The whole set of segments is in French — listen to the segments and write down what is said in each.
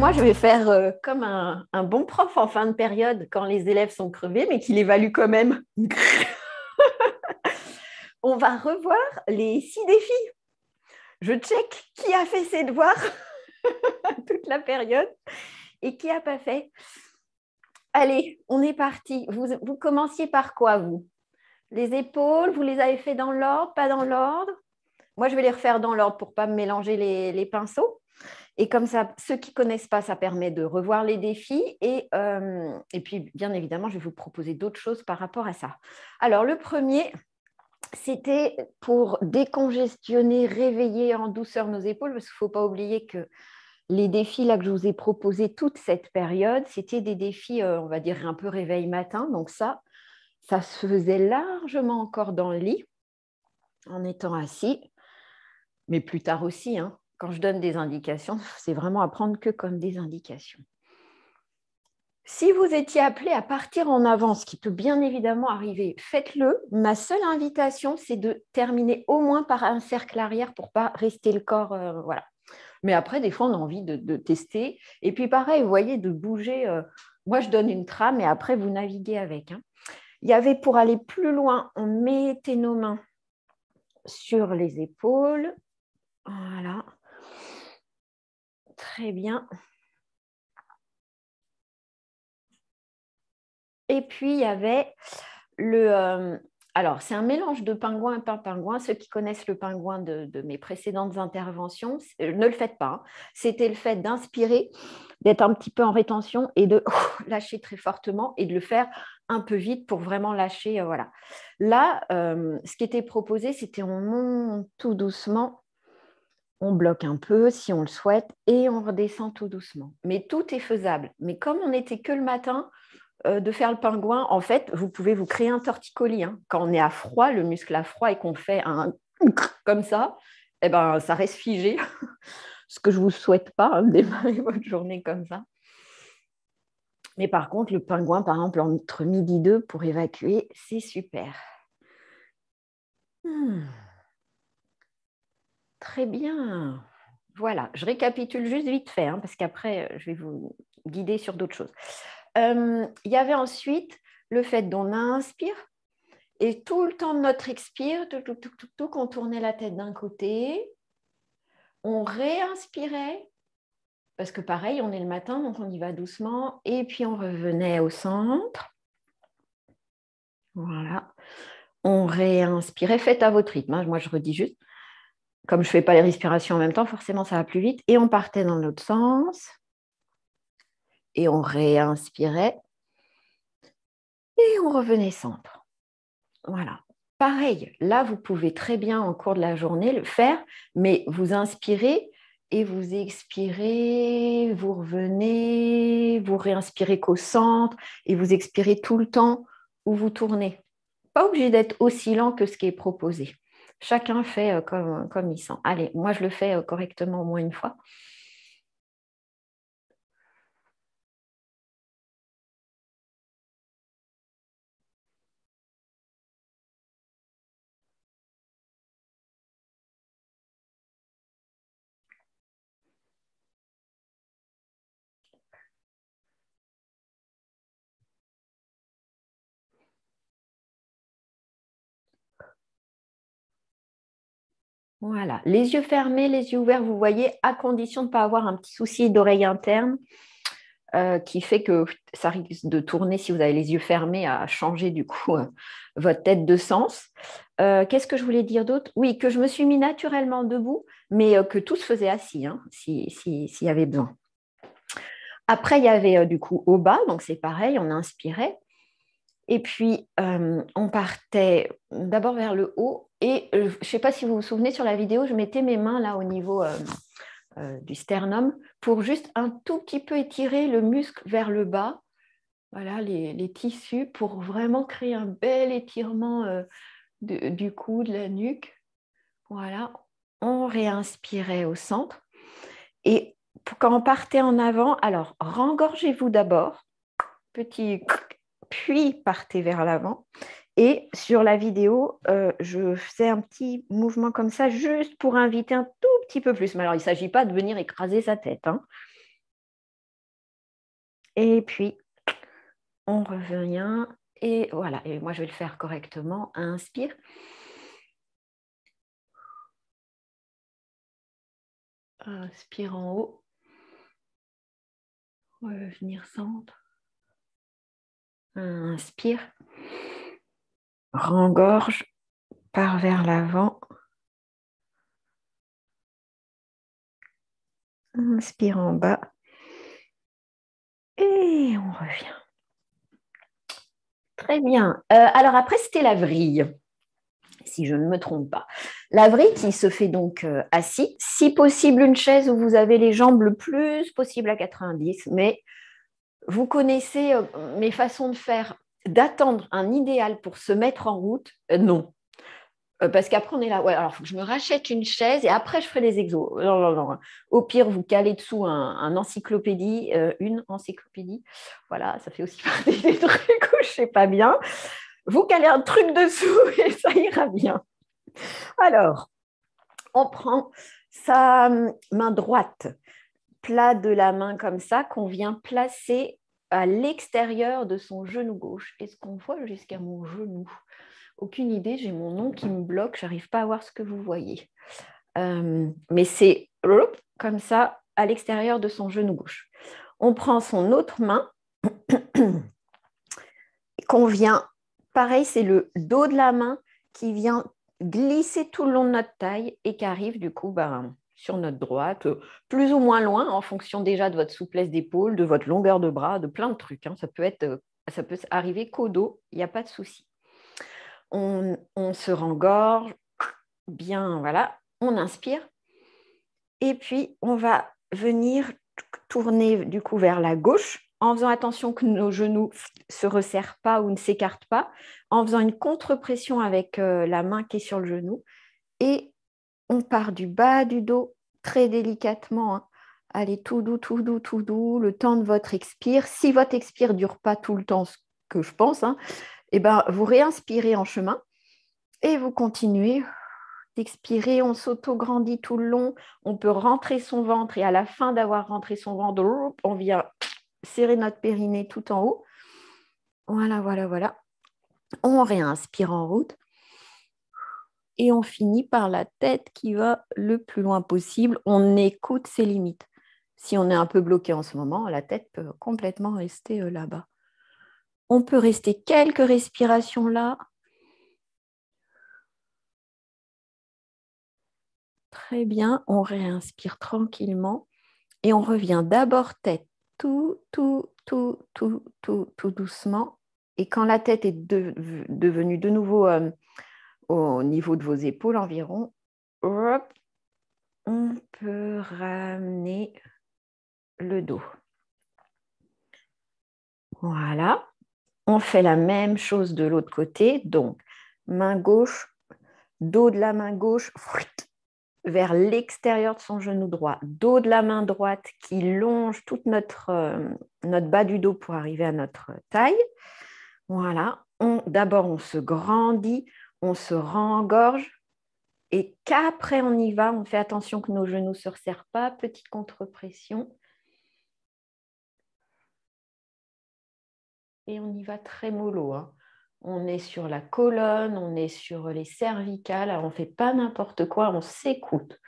moi, je vais faire comme un bon prof en fin de période quand les élèves sont crevés, mais qu'il évalue quand même. On va revoir les 6 défis. Je check qui a fait ses devoirs toute la période et qui n'a pas fait. Allez, on est parti. Vous commenciez par quoi, vous? Les épaules, vous les avez fait dans l'ordre, pas dans l'ordre? Moi, je vais les refaire dans l'ordre pour ne pas me mélanger les pinceaux. Et comme ça, ceux qui ne connaissent pas, ça permet de revoir les défis. Et puis, bien évidemment, je vais vous proposer d'autres choses par rapport à ça. Alors, le premier, c'était pour décongestionner, réveiller en douceur nos épaules, parce qu'il ne faut pas oublier que les défis là, que je vous ai proposés toute cette période, c'était des défis, on va dire, un peu réveil matin. Donc ça se faisait largement encore dans le lit, en étant assis, mais plus tard aussi, hein. Quand je donne des indications, c'est vraiment à prendre que comme des indications. Si vous étiez appelé à partir en avant, ce qui peut bien évidemment arriver, faites-le. Ma seule invitation, c'est de terminer au moins par un cercle arrière pour ne pas rester le corps. Voilà. Mais après, des fois, on a envie de tester. Et puis pareil, vous voyez, de bouger. Moi, je donne une trame et après, vous naviguez avec, hein. Il y avait pour aller plus loin, on mettait nos mains sur les épaules. Voilà. Très bien. Et puis, il y avait alors, c'est un mélange de pingouin et pas pingouin. Ceux qui connaissent le pingouin de mes précédentes interventions, ne le faites pas, hein. C'était le fait d'inspirer, d'être un petit peu en rétention et de lâcher très fortement et de le faire un peu vite pour vraiment lâcher. Voilà. Là, ce qui était proposé, c'était on monte tout doucement, on bloque un peu si on le souhaite et on redescend tout doucement. Mais tout est faisable. Mais comme on n'était que le matin, de faire le pingouin, en fait, vous pouvez vous créer un torticolis, hein. Quand on est à froid, le muscle à froid et qu'on fait un comme ça, eh ben, ça reste figé. Ce que je ne vous souhaite pas, hein, de démarrer votre journée comme ça. Mais par contre, le pingouin, par exemple, entre midi 2 pour évacuer, c'est super. Très bien. Voilà, je récapitule juste vite fait, hein, parce qu'après, je vais vous guider sur d'autres choses. Il y avait ensuite le fait d'on inspire et tout le temps de notre expire, tout, qu'on tournait la tête d'un côté, on réinspirait, parce que pareil, on est le matin, donc on y va doucement, et puis on revenait au centre. Voilà. On réinspirait, faites à votre rythme, hein. Moi, je redis juste. Comme je ne fais pas les respirations en même temps, forcément, ça va plus vite. Et on partait dans l'autre sens. Et on réinspirait. Et on revenait centre. Voilà. Pareil, là, vous pouvez très bien, en cours de la journée, le faire, mais vous inspirez et vous expirez, vous revenez, vous réinspirez qu'au centre et vous expirez tout le temps où vous tournez. Pas obligé d'être aussi lent que ce qui est proposé. Chacun fait comme il sent. Allez, moi, je le fais correctement au moins une fois. Voilà. Les yeux fermés, les yeux ouverts, vous voyez, à condition de ne pas avoir un petit souci d'oreille interne qui fait que ça risque de tourner, si vous avez les yeux fermés, à changer du coup votre tête de sens. Qu'est-ce que je voulais dire d'autre? Oui, que je me suis mis naturellement debout, mais que tout se faisait assis, hein, s'il y avait besoin. Après, il y avait du coup au bas, donc c'est pareil, on inspirait. Et puis, on partait d'abord vers le haut. Et je ne sais pas si vous vous souvenez, sur la vidéo, je mettais mes mains là au niveau du sternum pour juste un tout petit peu étirer le muscle vers le bas. Voilà, les tissus pour vraiment créer un bel étirement du cou, de la nuque. Voilà, on réinspirait au centre. Et quand on partait en avant, alors rengorgez-vous d'abord, petit, puis partez vers l'avant. Et sur la vidéo, je faisais un petit mouvement comme ça, juste pour inviter un tout petit peu plus. Mais alors, il ne s'agit pas de venir écraser sa tête, hein. Et puis, on revient. Et voilà. Et moi, je vais le faire correctement. Inspire. Inspire en haut. Revenir centre. Inspire. Rengorge. Part vers l'avant. Inspire en bas. Et on revient. Très bien. Alors après, c'était la vrille, si je ne me trompe pas. La vrille qui se fait donc assis. Si possible, une chaise où vous avez les jambes le plus possible à 90. Mais vous connaissez mes façons de faire, d'attendre un idéal pour se mettre en route. Non. Parce qu'après, on est là, ouais, alors il faut que je me rachète une chaise et après, je ferai les exos. Non, non, non. Au pire, vous calez dessous un encyclopédie, une encyclopédie. Voilà, ça fait aussi partie des trucs où je ne sais pas bien. Vous calez un truc dessous et ça ira bien. Alors, on prend sa main droite, plat de la main comme ça, qu'on vient placer à l'extérieur de son genou gauche. Est-ce qu'on voit jusqu'à mon genou ? Aucune idée, j'ai mon nom qui me bloque, je n'arrive pas à voir ce que vous voyez. Mais c'est comme ça à l'extérieur de son genou gauche. On prend son autre main qu'on vient, pareil, c'est le dos de la main qui vient glisser tout le long de notre taille et qui arrive du coup sur notre droite, plus ou moins loin en fonction déjà de votre souplesse d'épaule, de votre longueur de bras, de plein de trucs. Ça peut arriver qu'au dos, il n'y a pas de souci. On se rengorge bien, voilà, on inspire et puis on va venir tourner du coup vers la gauche en faisant attention que nos genoux ne se resserrent pas ou ne s'écartent pas, en faisant une contre-pression avec la main qui est sur le genou et on part du bas du dos très délicatement. Allez, tout doux, tout doux, tout doux, le temps de votre expire. Si votre expire ne dure pas tout le temps, ce que je pense, eh ben, vous réinspirez en chemin et vous continuez d'expirer. On s'auto-grandit tout le long. On peut rentrer son ventre et à la fin d'avoir rentré son ventre, on vient serrer notre périnée tout en haut. Voilà, voilà, voilà. On réinspire en route. Et on finit par la tête qui va le plus loin possible. On écoute ses limites. Si on est un peu bloqué en ce moment, la tête peut complètement rester là-bas. On peut rester quelques respirations là. Très bien, on réinspire tranquillement et on revient d'abord tête tout doucement. Et quand la tête est devenue de nouveau au niveau de vos épaules environ, hop, on peut ramener le dos. Voilà. On fait la même chose de l'autre côté. Donc, main gauche, dos de la main gauche vers l'extérieur de son genou droit. Dos de la main droite qui longe toute notre bas du dos pour arriver à notre taille. Voilà. D'abord, on se grandit, on se rengorge. Et qu'après, on y va. On fait attention que nos genoux ne se resserrent pas. Petite contre-pression. Et on y va très mollo. On est sur la colonne, on est sur les cervicales. Alors, on ne fait pas n'importe quoi, on s'écoute.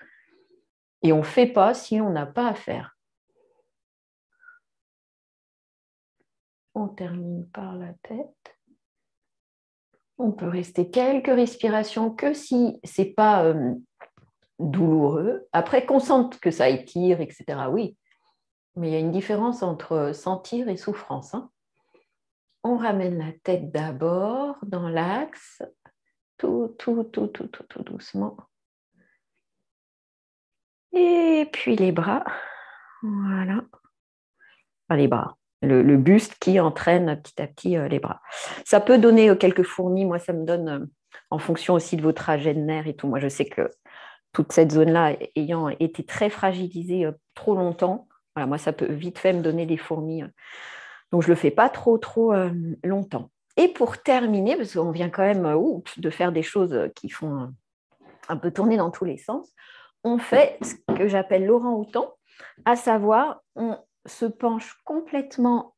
Et on ne fait pas si on n'a pas à faire. On termine par la tête. On peut rester quelques respirations que si ce n'est pas douloureux. Après, qu'on sente que ça étire, etc. Oui, mais il y a une différence entre sentir et souffrance. On ramène la tête d'abord dans l'axe, tout doucement. Et puis les bras, voilà. Enfin, les bras, le buste qui entraîne petit à petit les bras. Ça peut donner quelques fournis. Moi, ça me donne, en fonction aussi de vos trajets de nerfs et tout. Moi, je sais que toute cette zone-là, ayant été très fragilisée trop longtemps, voilà, moi, ça peut vite fait me donner des fourmis. Donc, je ne le fais pas trop longtemps. Et pour terminer, parce qu'on vient quand même de faire des choses qui font un peu tourner dans tous les sens, on fait ce que j'appelle l'orang-outan, à savoir, on se penche complètement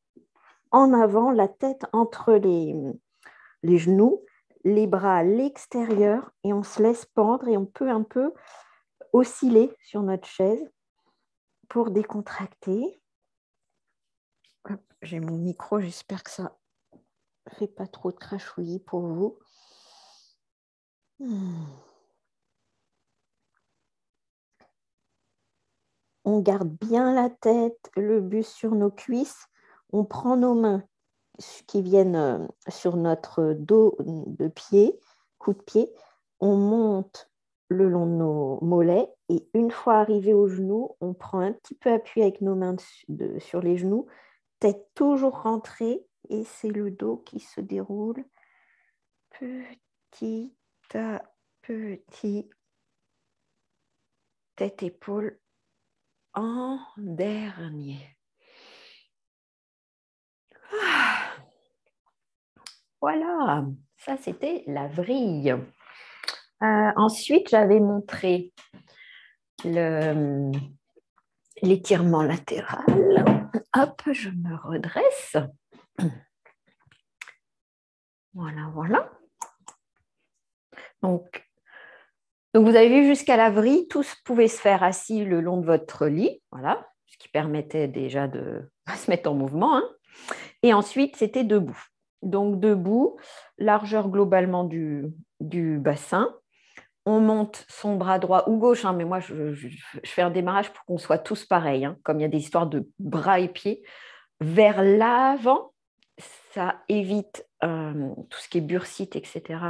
en avant, la tête entre les genoux, les bras à l'extérieur et on se laisse pendre et on peut un peu osciller sur notre chaise pour décontracter. Hop, j'ai mon micro, j'espère que ça ne fait pas trop de crachouillis pour vous. On garde bien la tête, le buste sur nos cuisses. On prend nos mains qui viennent sur notre dos de pied, coup de pied. On monte le long de nos mollets et une fois arrivé au genou, on prend un petit peu appui avec nos mains sur les genoux, tête toujours rentrée et c'est le dos qui se déroule petit à petit, tête, épaule en dernier. Voilà, ça c'était la vrille. Ensuite, j'avais montré l'étirement latéral. Hop, je me redresse. Voilà, voilà. Donc vous avez vu jusqu'à la vrille, tout pouvait se faire assis le long de votre lit, voilà, ce qui permettait déjà de se mettre en mouvement. Hein. Et ensuite, c'était debout. Donc debout, largeur globalement du bassin. On monte son bras droit ou gauche, hein, mais moi, je fais un démarrage pour qu'on soit tous pareils, hein, comme il y a des histoires de bras et pieds, vers l'avant. Ça évite tout ce qui est bursite, etc.,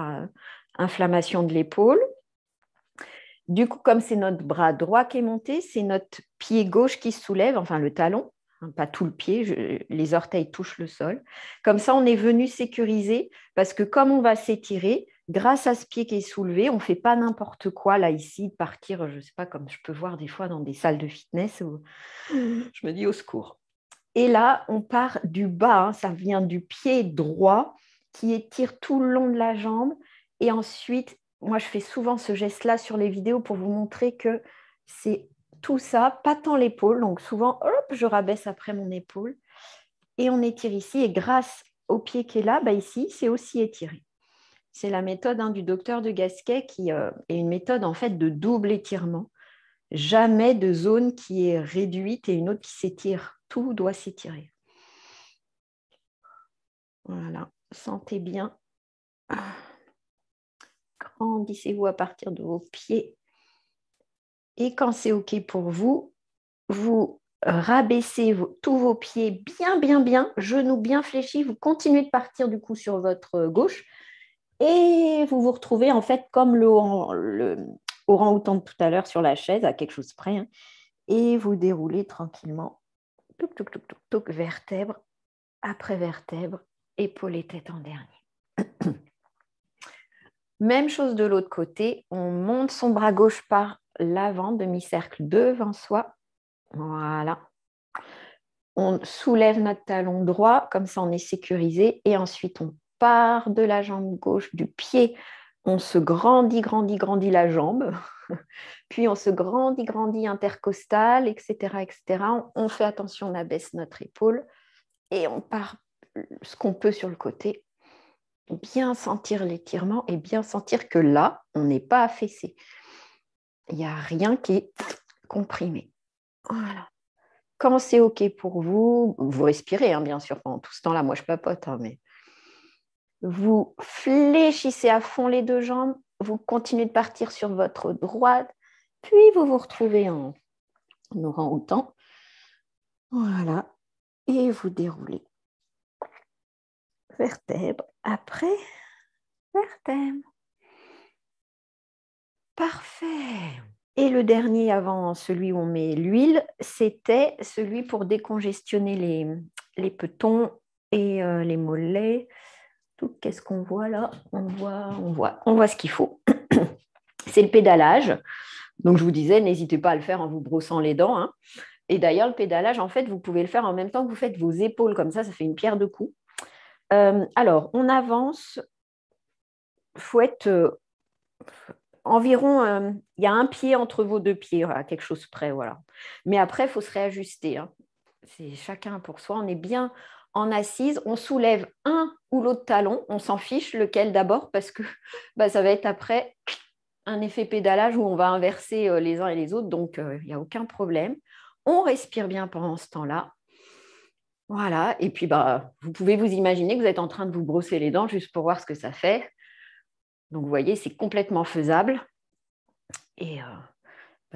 inflammation de l'épaule. Du coup, comme c'est notre bras droit qui est monté, c'est notre pied gauche qui se soulève, enfin le talon, hein, pas tout le pied, les orteils touchent le sol. Comme ça, on est venu sécuriser parce que comme on va s'étirer, grâce à ce pied qui est soulevé, on ne fait pas n'importe quoi là, ici, partir, je ne sais pas, comme je peux voir des fois dans des salles de fitness où je me dis au secours. Et là, on part du bas, hein, ça vient du pied droit qui étire tout le long de la jambe et ensuite moi, je fais souvent ce geste-là sur les vidéos pour vous montrer que c'est tout ça, pas tant l'épaule. Donc souvent, hop, je rabaisse après mon épaule et on étire ici. Et grâce au pied qui est là, bah ici, c'est aussi étiré. C'est la méthode du docteur de Gasquet qui est une méthode en fait de double étirement. Jamais de zone qui est réduite et une autre qui s'étire. Tout doit s'étirer. Voilà, sentez bien. Grandissez-vous à partir de vos pieds. Et quand c'est OK pour vous, vous rabaissez tous vos pieds bien, bien, bien, genoux bien fléchis. Vous continuez de partir du coup sur votre gauche et vous vous retrouvez en fait comme le orang-outan de tout à l'heure sur la chaise, à quelque chose près. Hein, et vous déroulez tranquillement, touc, touc, touc, touc, touc, vertèbre après vertèbre, épaule et tête en dernier. Même chose de l'autre côté, on monte son bras gauche par l'avant, demi-cercle devant soi. Voilà. On soulève notre talon droit, comme ça on est sécurisé. Et ensuite, on part de la jambe gauche, du pied. On se grandit, grandit, grandit la jambe. Puis on se grandit, grandit intercostal, etc., etc. On fait attention, on abaisse notre épaule. Et on part ce qu'on peut sur le côté. Bien sentir l'étirement et bien sentir que là, on n'est pas affaissé. Il n'y a rien qui est comprimé. Voilà. Quand c'est OK pour vous, vous respirez, hein, bien sûr, pendant tout ce temps-là. Moi, je papote, hein, mais vous fléchissez à fond les deux jambes, vous continuez de partir sur votre droite, puis vous vous retrouvez en orang-outan. Voilà. Et vous déroulez. Vertèbre après vertèbre. Parfait. Et le dernier avant celui où on met l'huile, c'était celui pour décongestionner les petons et les mollets. Qu'est-ce qu'on voit là? On voit ce qu'il faut. C'est le pédalage. Donc je vous disais, n'hésitez pas à le faire en vous brossant les dents. Hein. Et d'ailleurs, le pédalage, en fait, vous pouvez le faire en même temps que vous faites vos épaules, comme ça fait une pierre deux coups. Alors, on avance. Il faut être environ, il y a un pied entre vos deux pieds, à quelque chose près, voilà. Mais après, il faut se réajuster. Hein. C'est chacun pour soi. On est bien en assise, on soulève un ou l'autre talon, on s'en fiche lequel d'abord parce que ça va être après un effet pédalage où on va inverser les uns et les autres, donc il n'y a aucun problème. On respire bien pendant ce temps-là. Voilà, et puis vous pouvez vous imaginer que vous êtes en train de vous brosser les dents juste pour voir ce que ça fait. Donc vous voyez, c'est complètement faisable. Et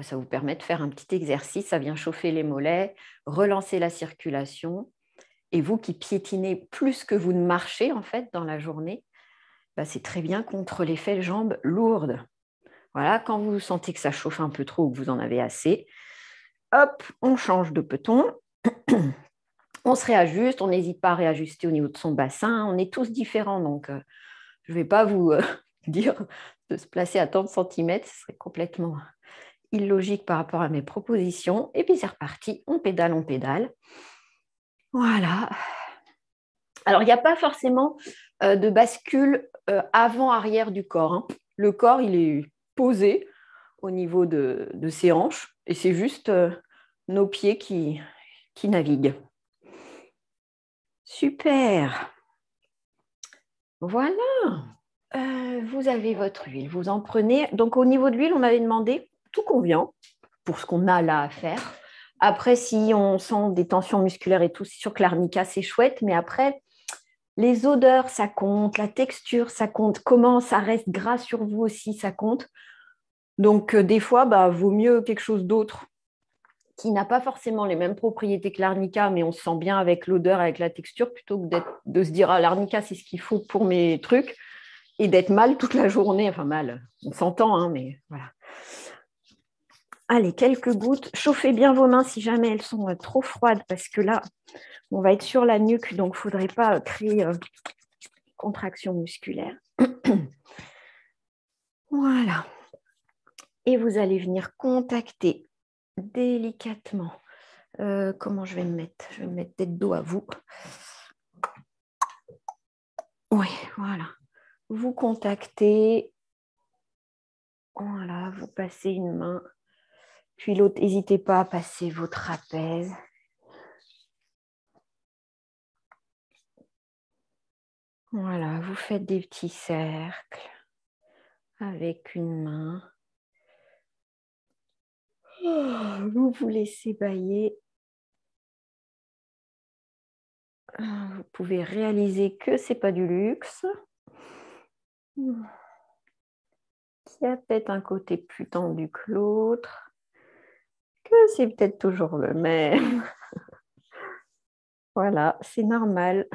ça vous permet de faire un petit exercice, ça vient chauffer les mollets, relancer la circulation. Et vous qui piétinez plus que vous ne marchez en fait dans la journée, c'est très bien contre l'effet jambes lourdes. Voilà, quand vous sentez que ça chauffe un peu trop ou que vous en avez assez, hop, on change de peton. On se réajuste, on n'hésite pas à réajuster au niveau de son bassin. On est tous différents, donc je ne vais pas vous dire de se placer à tant de centimètres, ce serait complètement illogique par rapport à mes propositions. Et puis c'est reparti, on pédale, on pédale. Voilà. Alors, il n'y a pas forcément de bascule avant-arrière du corps. Hein. Le corps, il est posé au niveau de ses hanches et c'est juste nos pieds qui naviguent. Super. Voilà. Vous avez votre huile, vous en prenez. Donc, au niveau de l'huile, on avait demandé tout convient pour ce qu'on a là à faire. Après, si on sent des tensions musculaires et tout, c'est sûr que l'arnica, c'est chouette, mais après, les odeurs, ça compte, la texture, ça compte, comment ça reste gras sur vous aussi, ça compte. Donc, des fois, vaut mieux quelque chose d'autre qui n'a pas forcément les mêmes propriétés que l'arnica, mais on se sent bien avec l'odeur, avec la texture, plutôt que de se dire, ah, l'arnica, c'est ce qu'il faut pour mes trucs, et d'être mal toute la journée. Enfin, mal, on s'entend, hein, mais voilà. Allez, quelques gouttes. Chauffez bien vos mains si jamais elles sont trop froides, parce que là, on va être sur la nuque, donc il ne faudrait pas créer contraction musculaire. Voilà. Et vous allez venir contacter délicatement. Comment je vais me mettre? Je vais me mettre tête dos à vous. Oui, voilà. Vous contactez. Voilà, vous passez une main. Puis l'autre, n'hésitez pas à passer vos trapèzes. Voilà, vous faites des petits cercles avec une main. Vous vous laissez bailler. Vous pouvez réaliser que ce n'est pas du luxe. Qu'il y a peut-être un côté plus tendu que l'autre. Que c'est peut-être toujours le même. Voilà, c'est normal.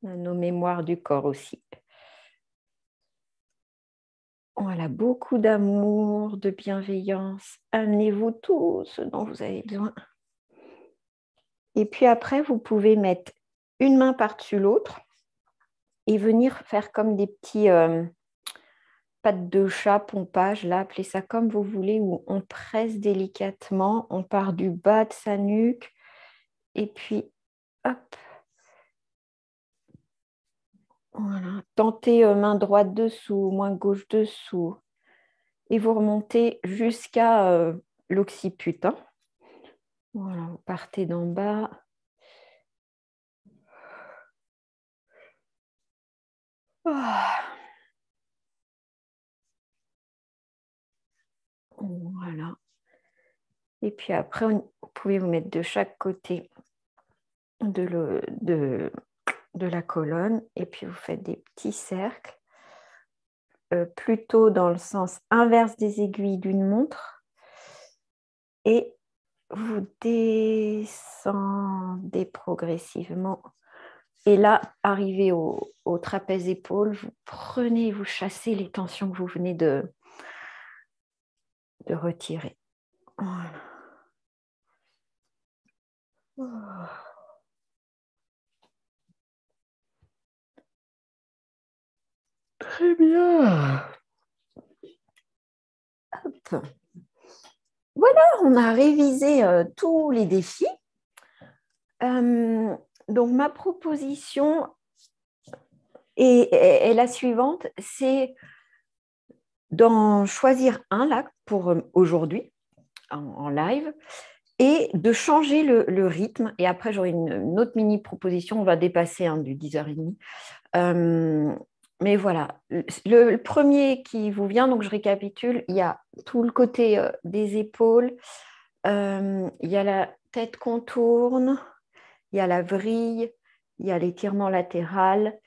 On a nos mémoires du corps aussi. Voilà, beaucoup d'amour, de bienveillance. Amenez-vous tout ce dont vous avez besoin. Et puis après, vous pouvez mettre une main par-dessus l'autre et venir faire comme des petits pattes de chat, pompage, là, appelez ça comme vous voulez, où on presse délicatement, on part du bas de sa nuque et puis hop. Voilà. Tentez main droite dessous, main gauche dessous. Et vous remontez jusqu'à l'occiput. Hein. Voilà, vous partez d'en bas. Voilà. Et puis après, vous pouvez vous mettre de chaque côté de la colonne. Et puis vous faites des petits cercles. Plutôt dans le sens inverse des aiguilles d'une montre et vous descendez progressivement. Et là, arrivé au trapèze épaule, vous prenez, vous chassez les tensions que vous venez de retirer. Voilà. Très bien. Hop. Voilà, on a révisé tous les défis. Donc, ma proposition est la suivante, c'est d'en choisir un là pour aujourd'hui en live et de changer le rythme. Et après, j'aurai une autre mini proposition. On va dépasser du 10h30. Mais voilà, le premier qui vous vient, donc je récapitule, il y a tout le côté des épaules, il y a la tête qu'on tourne, il y a la vrille, il y a l'étirement latéral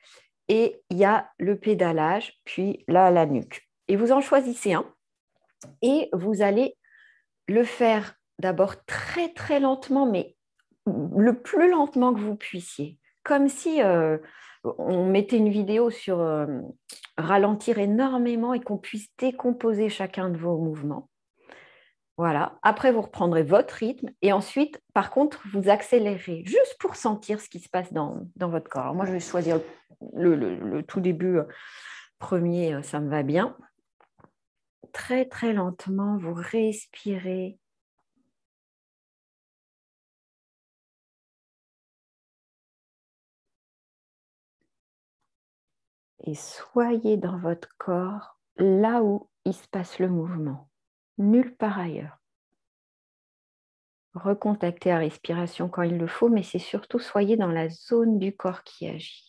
et il y a le pédalage, puis là, la nuque. Et vous en choisissez un et vous allez le faire d'abord très, très lentement, mais le plus lentement que vous puissiez. Comme si on mettait une vidéo sur ralentir énormément et qu'on puisse décomposer chacun de vos mouvements. Voilà. Après, vous reprendrez votre rythme et ensuite, par contre, vous accélérez juste pour sentir ce qui se passe dans votre corps. Alors, moi, je vais choisir le tout début premier, ça me va bien. Très, très lentement, vous respirez. Et soyez dans votre corps là où il se passe le mouvement, nulle part ailleurs. Recontactez la respiration quand il le faut, mais c'est surtout soyez dans la zone du corps qui agit.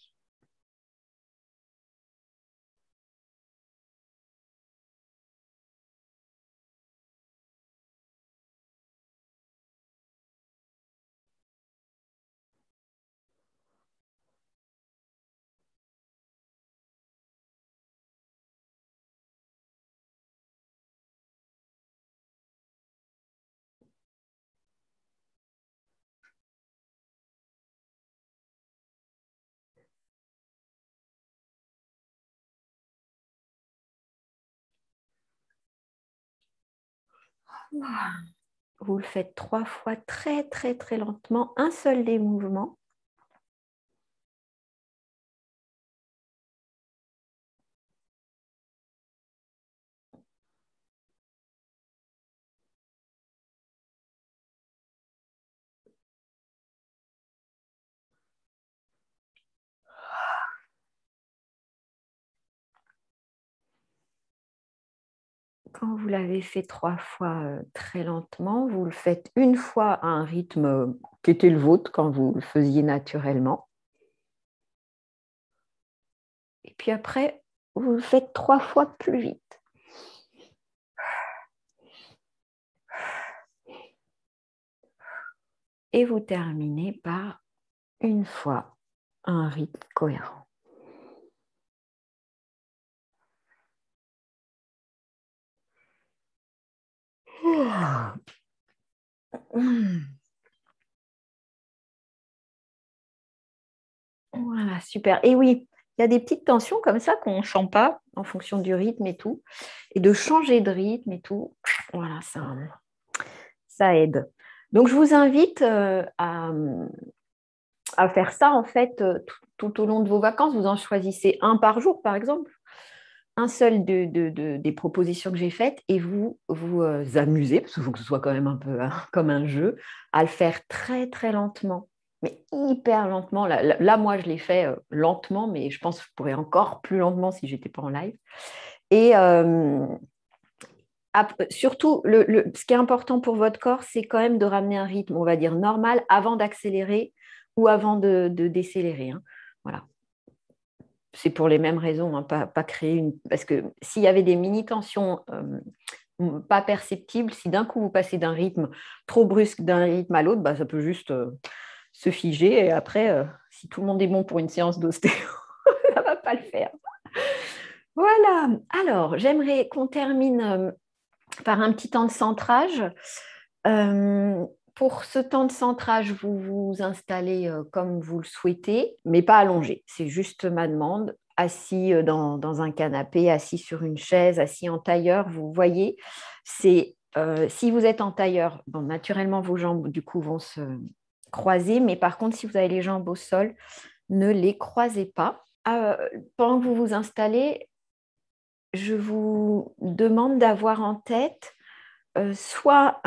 Vous le faites 3 fois très très très lentement, un seul des mouvements. Quand vous l'avez fait 3 fois très lentement, vous le faites une fois à un rythme qui était le vôtre quand vous le faisiez naturellement. Et puis après, vous le faites 3 fois plus vite. Et vous terminez par une fois un rythme cohérent. Voilà, super. Et oui, il y a des petites tensions comme ça qu'on ne sent pas en fonction du rythme et tout. Et de changer de rythme et tout, voilà, ça aide. Donc, je vous invite à faire ça, en fait, tout au long de vos vacances. Vous en choisissez un par jour, par exemple. Un seul des propositions que j'ai faites et vous vous amusez, parce qu'il faut que ce soit quand même un peu comme un jeu, à le faire très, très lentement, mais hyper lentement. Là, moi, je l'ai fait lentement, mais je pense que je pourrais encore plus lentement si je n'étais pas en live. Et surtout, ce qui est important pour votre corps, c'est quand même de ramener un rythme, on va dire, normal avant d'accélérer ou avant de décélérer. Hein. Voilà. C'est pour les mêmes raisons, hein, pas créer une... Parce que s'il y avait des mini-tensions pas perceptibles, si d'un coup vous passez d'un rythme trop brusque d'un rythme à l'autre, bah, ça peut juste se figer. Et après, si tout le monde est bon pour une séance d'ostéo, ça ne va pas le faire. Voilà. Alors, j'aimerais qu'on termine par un petit temps de centrage. Pour ce temps de centrage, vous vous installez comme vous le souhaitez, mais pas allongé. C'est juste ma demande. Assis dans un canapé, assis sur une chaise, assis en tailleur, vous voyez. Si vous êtes en tailleur, bon, naturellement, vos jambes, du coup, vont se croiser. Mais par contre, si vous avez les jambes au sol, ne les croisez pas. Pendant que vous vous installez, je vous demande d'avoir en tête soit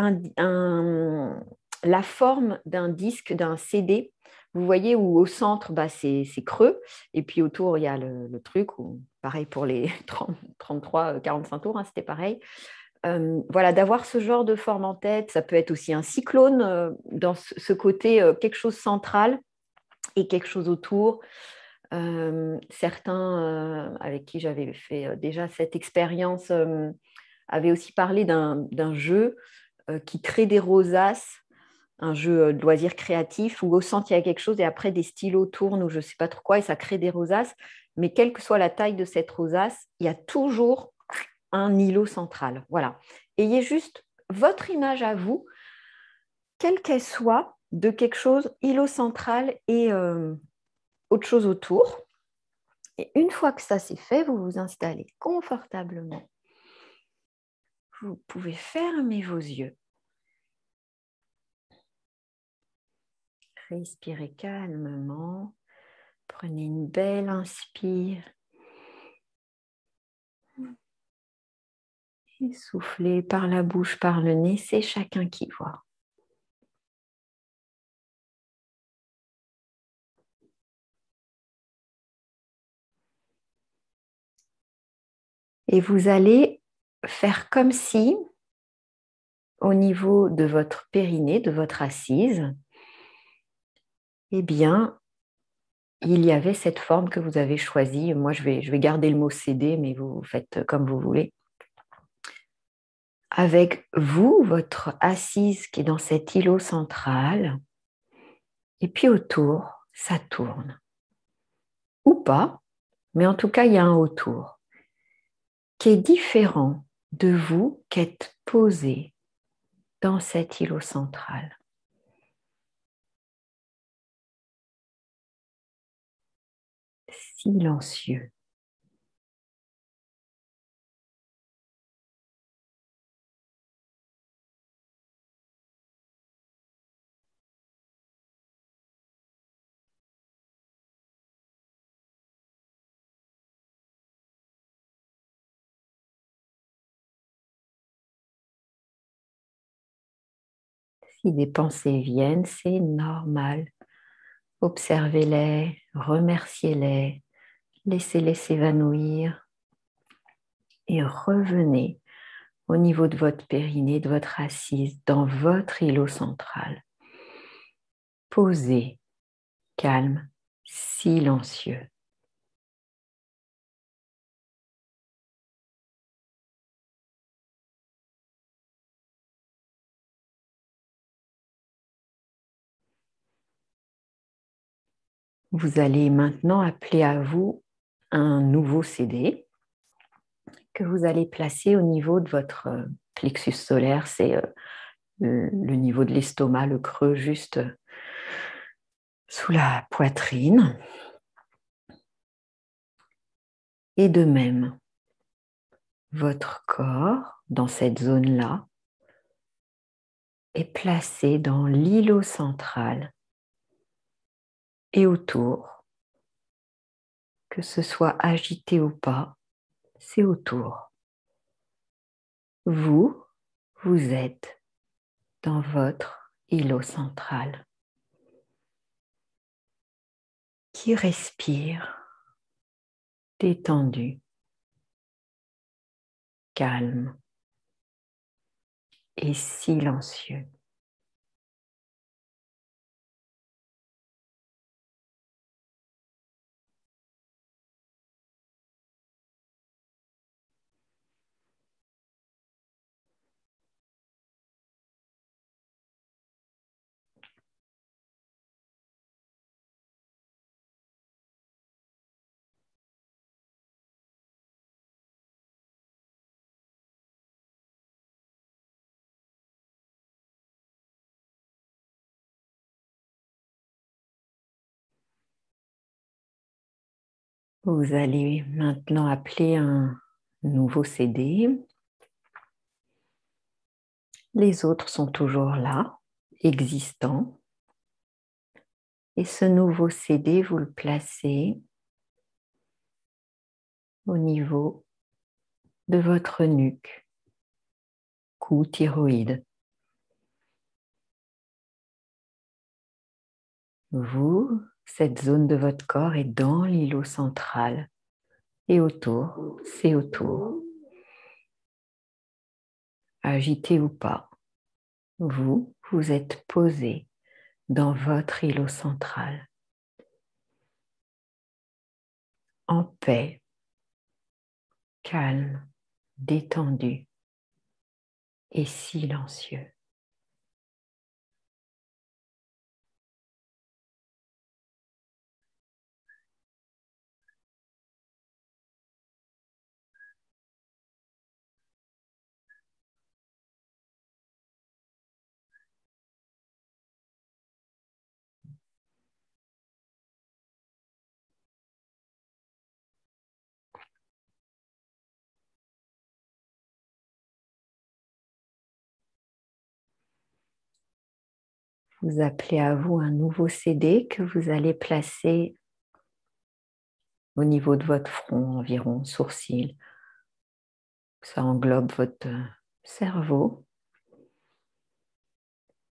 la forme d'un disque, d'un CD, vous voyez, où au centre, bah, c'est creux, et puis autour, il y a le truc, ou pareil pour les 30, 33, 45 tours, hein, c'était pareil. Voilà, d'avoir ce genre de forme en tête. Ça peut être aussi un cyclone dans ce côté, quelque chose central et quelque chose autour. Certains avec qui j'avais fait déjà cette expérience avaient aussi parlé d'un jeu qui crée des rosaces, un jeu de loisirs créatifs où au centre il y a quelque chose et après des stylos tournent ou je ne sais pas trop quoi et ça crée des rosaces. Mais quelle que soit la taille de cette rosace, il y a toujours un îlot central. Voilà. Ayez juste votre image à vous, quelle qu'elle soit, de quelque chose, îlot central et autre chose autour. Et une fois que ça c'est fait, vous vous installez confortablement. Vous pouvez fermer vos yeux. Respirez calmement. Prenez une belle inspire. Et soufflez par la bouche, par le nez, c'est chacun qui voit. Et vous allez faire comme si, au niveau de votre périnée, de votre assise, eh bien, il y avait cette forme que vous avez choisie. Moi, je vais garder le mot CD, mais vous faites comme vous voulez. Avec vous, votre assise qui est dans cet îlot central, et puis autour, ça tourne. Ou pas, mais en tout cas, il y a un autour qui est différent de vous qui êtes posé dans cet îlot central. Silencieux. Si des pensées viennent, c'est normal. Observez-les, remerciez-les, laissez-les s'évanouir et revenez au niveau de votre périnée, de votre assise, dans votre îlot central. Posé, calme, silencieux. Vous allez maintenant appeler à vous un nouveau CD que vous allez placer au niveau de votre plexus solaire. C'est le niveau de l'estomac, le creux juste sous la poitrine. Et de même, votre corps, dans cette zone-là, est placé dans l'îlot central et autour, que ce soit agité ou pas, c'est autour. Vous, vous êtes dans votre îlot central qui respire détendu, calme et silencieux. Vous allez maintenant appeler un nouveau CD. Les autres sont toujours là, existants. Et ce nouveau CD, vous le placez au niveau de votre nuque, cou, thyroïde. Vous, cette zone de votre corps est dans l'îlot central et autour, c'est autour. agité ou pas, vous êtes posé dans votre îlot central, en paix, calme, détendu et silencieux. Vous appelez à vous un nouveau CD que vous allez placer au niveau de votre front, environ sourcil. Ça englobe votre cerveau.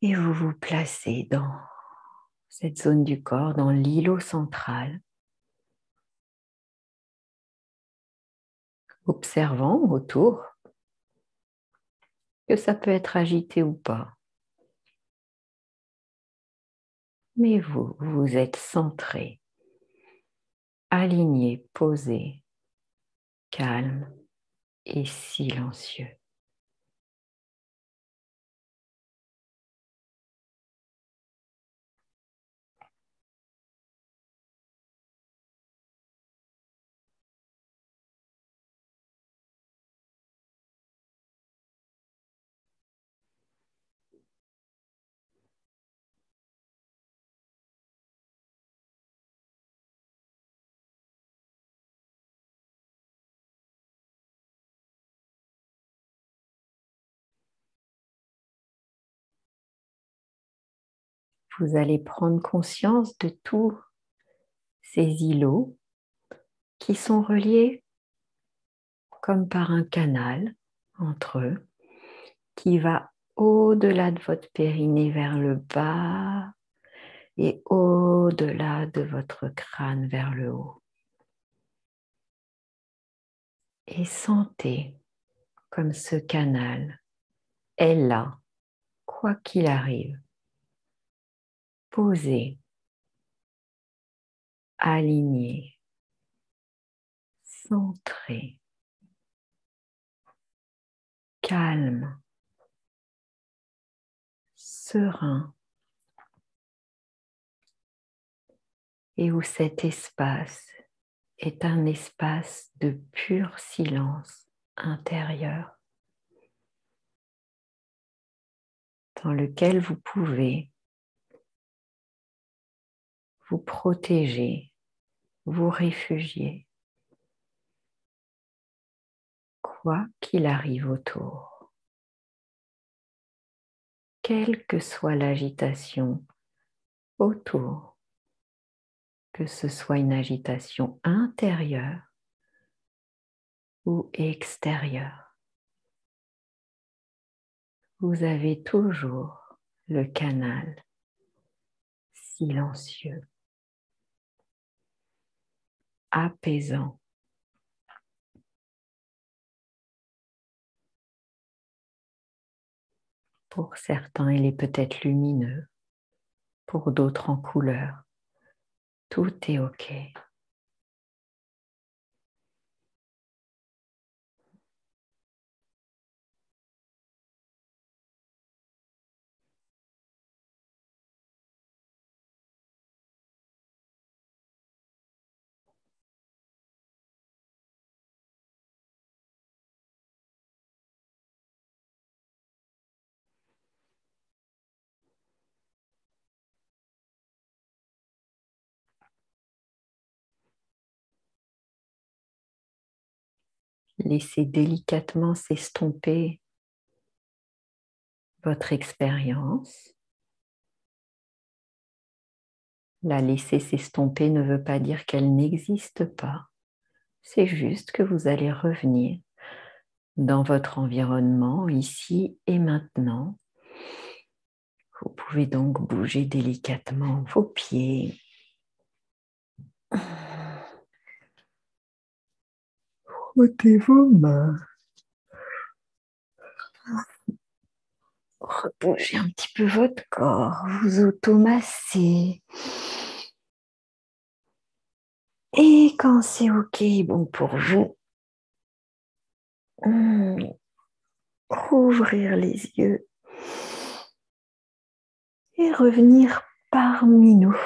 Et vous vous placez dans cette zone du corps, dans l'îlot central, observant autour que ça peut être agité ou pas. Mais vous êtes centré, aligné, posé, calme et silencieux. Vous allez prendre conscience de tous ces îlots qui sont reliés comme par un canal entre eux qui va au-delà de votre périnée vers le bas et au-delà de votre crâne vers le haut. Et sentez comme ce canal est là, quoi qu'il arrive, posé, aligné, centré, calme, serein, et où cet espace est un espace de pur silence intérieur dans lequel vous pouvez vous protéger, vous réfugier, quoi qu'il arrive autour. Quelle que soit l'agitation autour, que ce soit une agitation intérieure ou extérieure, vous avez toujours le canal silencieux, apaisant. Pour certains, il est peut-être lumineux, pour d'autres en couleur. Tout est OK. Laissez délicatement s'estomper votre expérience. La laisser s'estomper ne veut pas dire qu'elle n'existe pas. C'est juste que vous allez revenir dans votre environnement, ici et maintenant. Vous pouvez donc bouger délicatement vos pieds. Frottez vos mains. bougez un petit peu votre corps, vous automassez. Et quand c'est OK, bon pour vous, ouvrir les yeux et revenir parmi nous.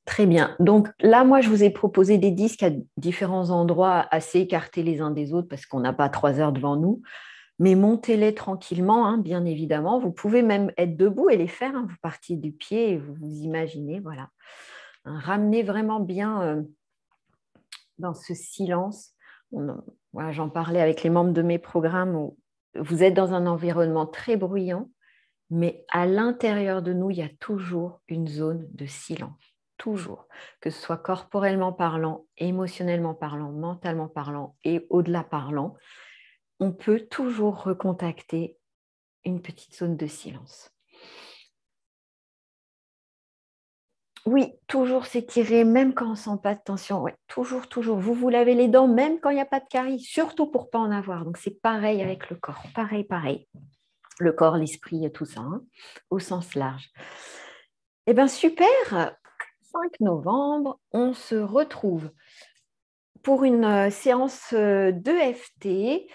Très bien. Donc là, moi, je vous ai proposé des disques à différents endroits assez écartés les uns des autres parce qu'on n'a pas 3 heures devant nous. Mais montez-les tranquillement, hein, bien évidemment. Vous pouvez même être debout et les faire. Hein. Vous partiez du pied et vous vous imaginez, voilà. Hein, ramenez vraiment bien dans ce silence. Voilà, j'en parlais avec les membres de mes programmes où vous êtes dans un environnement très bruyant, mais à l'intérieur de nous, il y a toujours une zone de silence. Toujours. Que ce soit corporellement parlant, émotionnellement parlant, mentalement parlant et au-delà parlant, on peut toujours recontacter une petite zone de silence. Oui, toujours s'étirer, même quand on ne sent pas de tension. Ouais, toujours, toujours. Vous vous lavez les dents, même quand il n'y a pas de caries, surtout pour ne pas en avoir. Donc, c'est pareil avec le corps. Pareil, pareil. Le corps, l'esprit, tout ça, hein, au sens large. Eh bien, super. 5 novembre, on se retrouve pour une séance d'EFT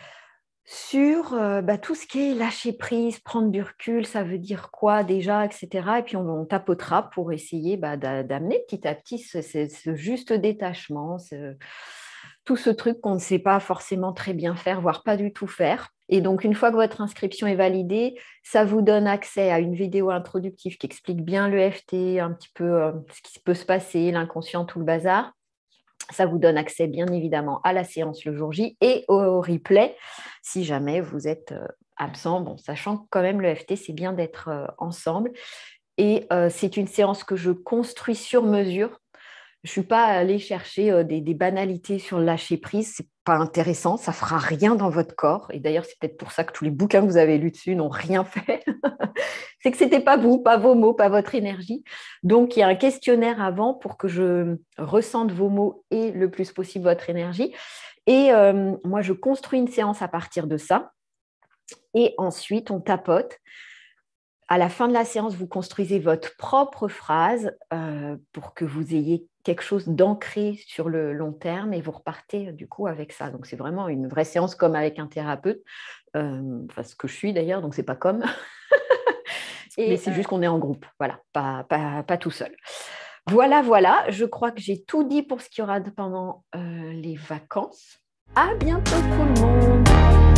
sur tout ce qui est lâcher prise, prendre du recul, ça veut dire quoi déjà, etc. Et puis on tapotera pour essayer d'amener petit à petit ce juste détachement, tout ce truc qu'on ne sait pas forcément très bien faire, voire pas du tout faire. Et donc, une fois que votre inscription est validée, ça vous donne accès à une vidéo introductive qui explique bien l'EFT, un petit peu ce qui peut se passer, l'inconscient, tout le bazar. Ça vous donne accès, bien évidemment, à la séance le jour J et au replay, si jamais vous êtes absent. Bon, sachant que quand même, l'EFT, c'est bien d'être ensemble. Et c'est une séance que je construis sur mesure. Je ne suis pas allée chercher des banalités sur le lâcher prise. Ce n'est pas intéressant. Ça ne fera rien dans votre corps. Et d'ailleurs, c'est peut-être pour ça que tous les bouquins que vous avez lus dessus n'ont rien fait. C'est que ce n'était pas vous, pas vos mots, pas votre énergie. Donc, il y a un questionnaire avant pour que je ressente vos mots et le plus possible votre énergie. Et moi, je construis une séance à partir de ça. Et ensuite, on tapote. À la fin de la séance, vous construisez votre propre phrase pour que vous ayez quelque chose d'ancré sur le long terme et vous repartez du coup avec ça. Donc, c'est vraiment une vraie séance comme avec un thérapeute, ce que je suis d'ailleurs, donc c'est pas comme. Mais c'est juste qu'on est en groupe, voilà, pas tout seul. Voilà, je crois que j'ai tout dit pour ce qu'il y aura pendant les vacances. À bientôt tout le monde.